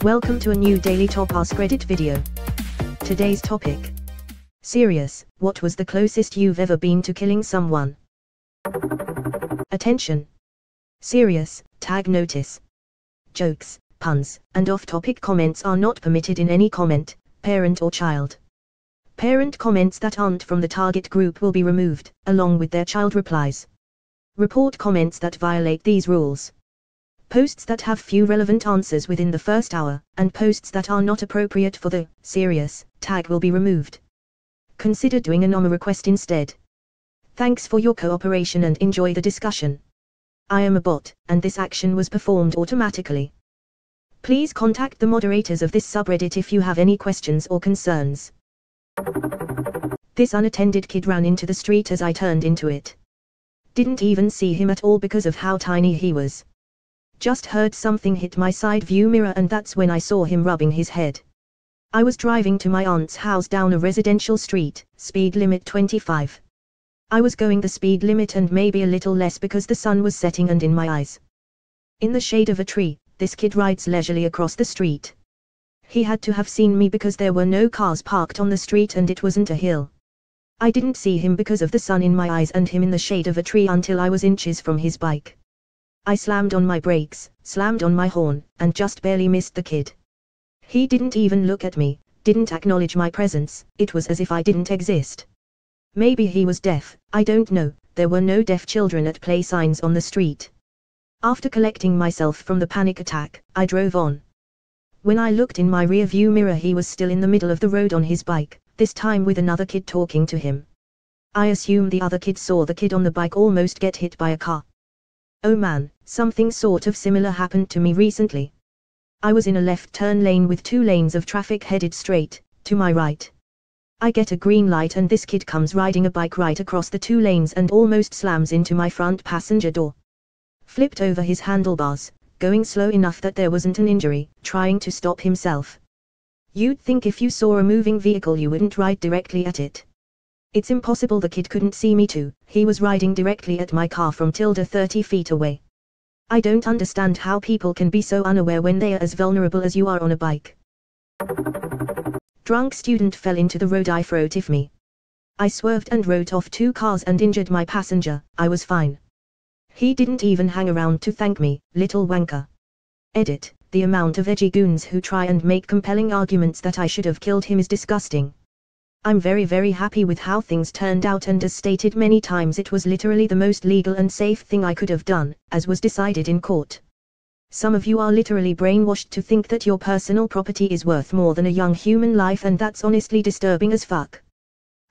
Welcome to a new Daily Top Askreddit video. Today's topic. Serious, what was the closest you've ever been to killing someone? Attention. Serious, tag notice. Jokes, puns, and off-topic comments are not permitted in any comment, parent or child. Parent comments that aren't from the target group will be removed, along with their child replies. Report comments that violate these rules. Posts that have few relevant answers within the first hour, and posts that are not appropriate for the serious tag will be removed. Consider doing a NOMA request instead. Thanks for your cooperation and enjoy the discussion. I am a bot, and this action was performed automatically. Please contact the moderators of this subreddit if you have any questions or concerns. This unattended kid ran into the street as I turned into it. Didn't even see him at all because of how tiny he was. Just heard something hit my side view mirror and that's when I saw him rubbing his head. I was driving to my aunt's house down a residential street, speed limit 25. I was going the speed limit and maybe a little less because the sun was setting and in my eyes. In the shade of a tree, this kid rides leisurely across the street. He had to have seen me because there were no cars parked on the street and it wasn't a hill. I didn't see him because of the sun in my eyes and him in the shade of a tree until I was inches from his bike. I slammed on my brakes, slammed on my horn, and just barely missed the kid. He didn't even look at me, didn't acknowledge my presence, it was as if I didn't exist. Maybe he was deaf, I don't know, there were no deaf children at play signs on the street. After collecting myself from the panic attack, I drove on. When I looked in my rear view mirror he was still in the middle of the road on his bike, this time with another kid talking to him. I assume the other kid saw the kid on the bike almost get hit by a car. Oh man, something sort of similar happened to me recently. I was in a left turn lane with 2 lanes of traffic headed straight, to my right. I get a green light and this kid comes riding a bike right across the 2 lanes and almost slams into my front passenger door. Flipped over his handlebars, going slow enough that there wasn't an injury, trying to stop himself. You'd think if you saw a moving vehicle you wouldn't ride directly at it. It's impossible the kid couldn't see me too, he was riding directly at my car from 30 feet away. I don't understand how people can be so unaware when they are as vulnerable as you are on a bike. Drunk student fell into the road I front of me. I swerved and wrote off 2 cars and injured my passenger, I was fine. He didn't even hang around to thank me, little wanker. Edit, the amount of edgy goons who try and make compelling arguments that I should have killed him is disgusting. I'm very happy with how things turned out and as stated many times it was literally the most legal and safe thing I could have done, as was decided in court. Some of you are literally brainwashed to think that your personal property is worth more than a young human life and that's honestly disturbing as fuck.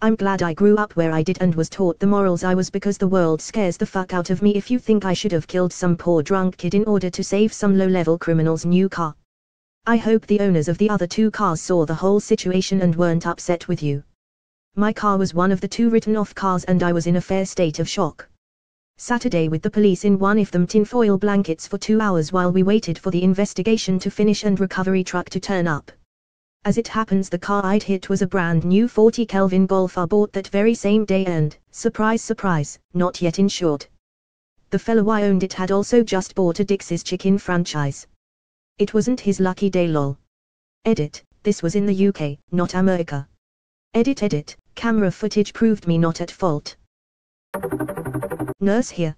I'm glad I grew up where I did and was taught the morals I was because the world scares the fuck out of me if you think I should have killed some poor drunk kid in order to save some low-level criminal's new car. I hope the owners of the other 2 cars saw the whole situation and weren't upset with you. My car was one of the 2 written-off cars and I was in a fair state of shock. Saturday with the police in one of them tinfoil blankets for 2 hours while we waited for the investigation to finish and recovery truck to turn up. As it happens the car I'd hit was a brand new 40 Kelvin Golf I bought that very same day and, surprise surprise, not yet insured. The fellow I owned it had also just bought a Dixie's Chicken franchise. It wasn't his lucky day lol. Edit, this was in the UK, not America. Edit, camera footage proved me not at fault. Nurse here.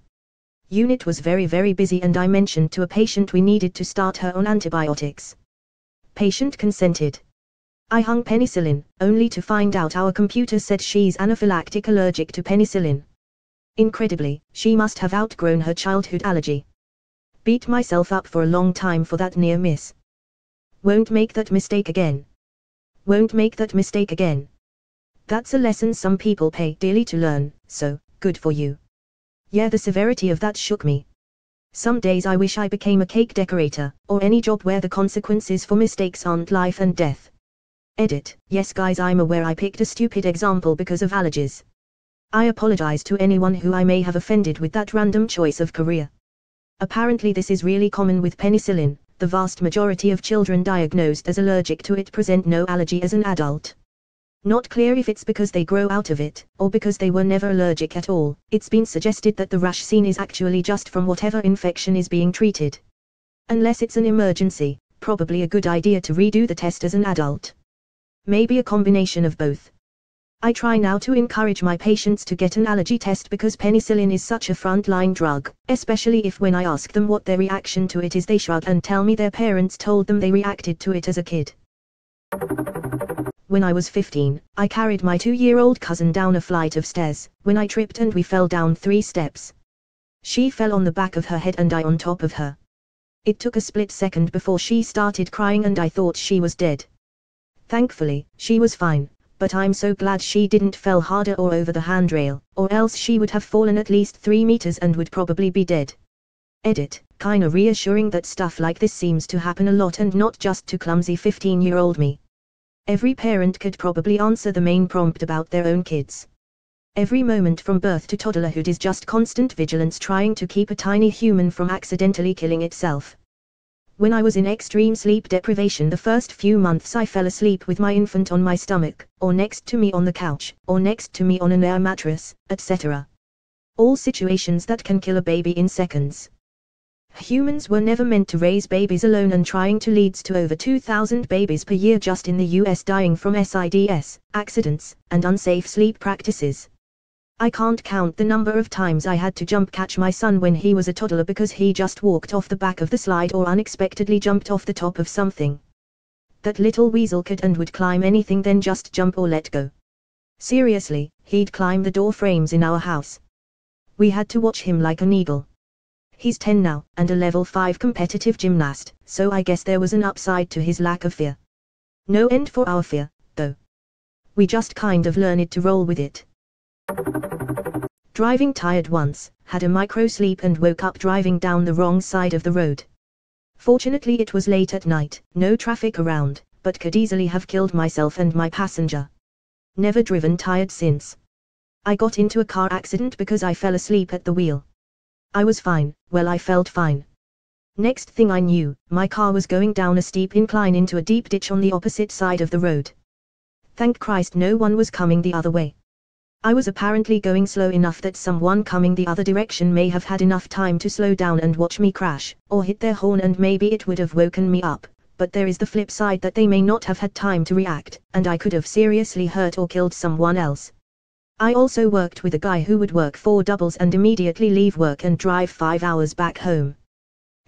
Unit was very busy and I mentioned to a patient we needed to start her on antibiotics. Patient consented. I hung penicillin, only to find out our computer said she's anaphylactic allergic to penicillin. Incredibly, she must have outgrown her childhood allergy. Beat myself up for a long time for that near miss. Won't make that mistake again. Won't make that mistake again. That's a lesson some people pay dearly to learn, so, good for you. Yeah, the severity of that shook me. Some days I wish I became a cake decorator, or any job where the consequences for mistakes aren't life and death. Edit, yes guys, I'm aware I picked a stupid example because of allergies. I apologize to anyone who I may have offended with that random choice of career. Apparently this is really common with penicillin, the vast majority of children diagnosed as allergic to it present no allergy as an adult. Not clear if it's because they grow out of it, or because they were never allergic at all. It's been suggested that the rash seen is actually just from whatever infection is being treated. Unless it's an emergency, probably a good idea to redo the test as an adult. Maybe a combination of both. I try now to encourage my patients to get an allergy test because penicillin is such a frontline drug, especially if when I ask them what their reaction to it is they shrug and tell me their parents told them they reacted to it as a kid. When I was 15, I carried my 2-year-old cousin down a flight of stairs, when I tripped and we fell down 3 steps. She fell on the back of her head and I on top of her. It took a split second before she started crying and I thought she was dead. Thankfully, she was fine. But I'm so glad she didn't fell harder or over the handrail, or else she would have fallen at least 3 meters and would probably be dead. Edit, kinda reassuring that stuff like this seems to happen a lot and not just to clumsy 15-year-old me. Every parent could probably answer the main prompt about their own kids. Every moment from birth to toddlerhood is just constant vigilance trying to keep a tiny human from accidentally killing itself. When I was in extreme sleep deprivation the first few months I fell asleep with my infant on my stomach, or next to me on the couch, or next to me on an air mattress, etc. All situations that can kill a baby in seconds. Humans were never meant to raise babies alone and trying to leads to over 2,000 babies per year just in the US dying from SIDS, accidents, and unsafe sleep practices. I can't count the number of times I had to jump catch my son when he was a toddler because he just walked off the back of the slide or unexpectedly jumped off the top of something. That little weasel could and would climb anything then just jump or let go. Seriously, he'd climb the door frames in our house. We had to watch him like an eagle. He's 10 now, and a level 5 competitive gymnast, so I guess there was an upside to his lack of fear. No end for our fear, though. We just kind of learned to roll with it. Driving tired once, had a micro sleep and woke up driving down the wrong side of the road. Fortunately it was late at night, no traffic around, but could easily have killed myself and my passenger. Never driven tired since. I got into a car accident because I fell asleep at the wheel. I was fine, well I felt fine. Next thing I knew, my car was going down a steep incline into a deep ditch on the opposite side of the road. Thank Christ no one was coming the other way. I was apparently going slow enough that someone coming the other direction may have had enough time to slow down and watch me crash, or hit their horn and maybe it would have woken me up, but there is the flip side that they may not have had time to react, and I could have seriously hurt or killed someone else. I also worked with a guy who would work 4 doubles and immediately leave work and drive 5 hours back home.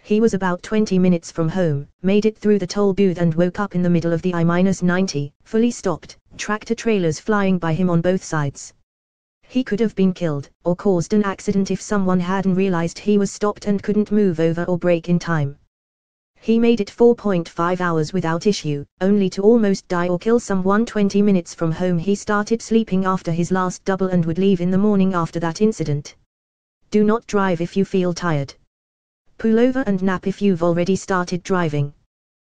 He was about 20 minutes from home, made it through the toll booth and woke up in the middle of the I-90, fully stopped, tractor trailers flying by him on both sides. He could have been killed, or caused an accident if someone hadn't realized he was stopped and couldn't move over or brake in time. He made it 4.5 hours without issue, only to almost die or kill someone 20 minutes from home. He started sleeping after his last double and would leave in the morning after that incident. Do not drive if you feel tired. Pull over and nap if you've already started driving.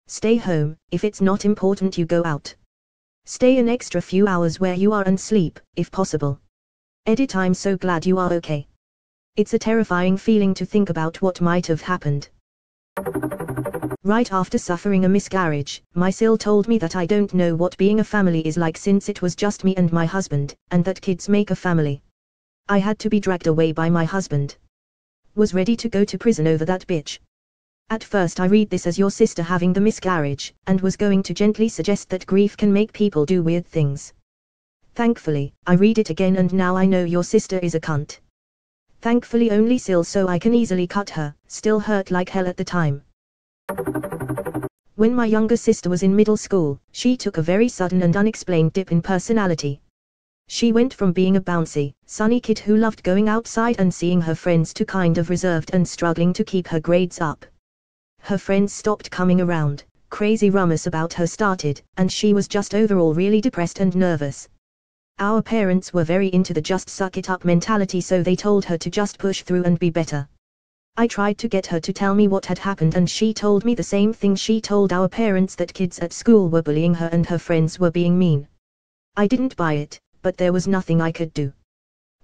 Stay home, if it's not important you go out. Stay an extra few hours where you are and sleep, if possible. Edit, I'm so glad you are okay. It's a terrifying feeling to think about what might have happened. Right after suffering a miscarriage, my SIL told me that I don't know what being a family is like since it was just me and my husband, and that kids make a family. I had to be dragged away by my husband. Was ready to go to prison over that bitch. At first I read this as your sister having the miscarriage, and was going to gently suggest that grief can make people do weird things. Thankfully, I read it again and now I know your sister is a cunt. Thankfully only SIL so I can easily cut her, still hurt like hell at the time. When my younger sister was in middle school, she took a very sudden and unexplained dip in personality. She went from being a bouncy, sunny kid who loved going outside and seeing her friends to kind of reserved and struggling to keep her grades up. Her friends stopped coming around, crazy rumors about her started, and she was just overall really depressed and nervous. Our parents were very into the just suck it up mentality, so they told her to just push through and be better. I tried to get her to tell me what had happened and she told me the same thing she told our parents, that kids at school were bullying her and her friends were being mean. I didn't buy it, but there was nothing I could do.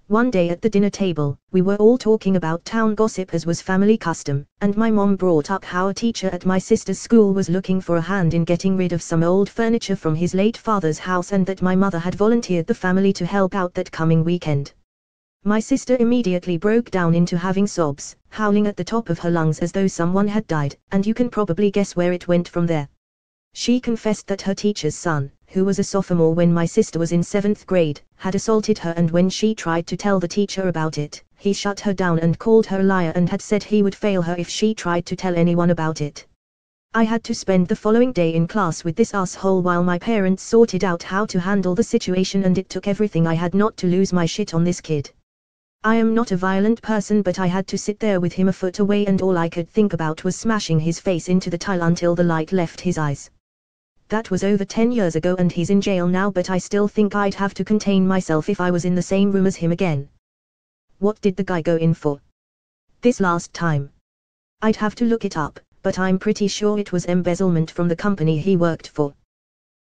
One day at the dinner table, we were all talking about town gossip as was family custom, and my mom brought up how a teacher at my sister's school was looking for a hand in getting rid of some old furniture from his late father's house and that my mother had volunteered the family to help out that coming weekend. My sister immediately broke down into having sobs, howling at the top of her lungs as though someone had died, and you can probably guess where it went from there. She confessed that her teacher's son, who was a sophomore when my sister was in 7th grade, had assaulted her, and when she tried to tell the teacher about it, he shut her down and called her a liar and had said he would fail her if she tried to tell anyone about it. I had to spend the following day in class with this asshole while my parents sorted out how to handle the situation, and it took everything I had not to lose my shit on this kid. I am not a violent person, but I had to sit there with him a foot away, and all I could think about was smashing his face into the tile until the light left his eyes. That was over 10 years ago and he's in jail now, but I still think I'd have to contain myself if I was in the same room as him again. What did the guy go in for this last time? I'd have to look it up, but I'm pretty sure it was embezzlement from the company he worked for.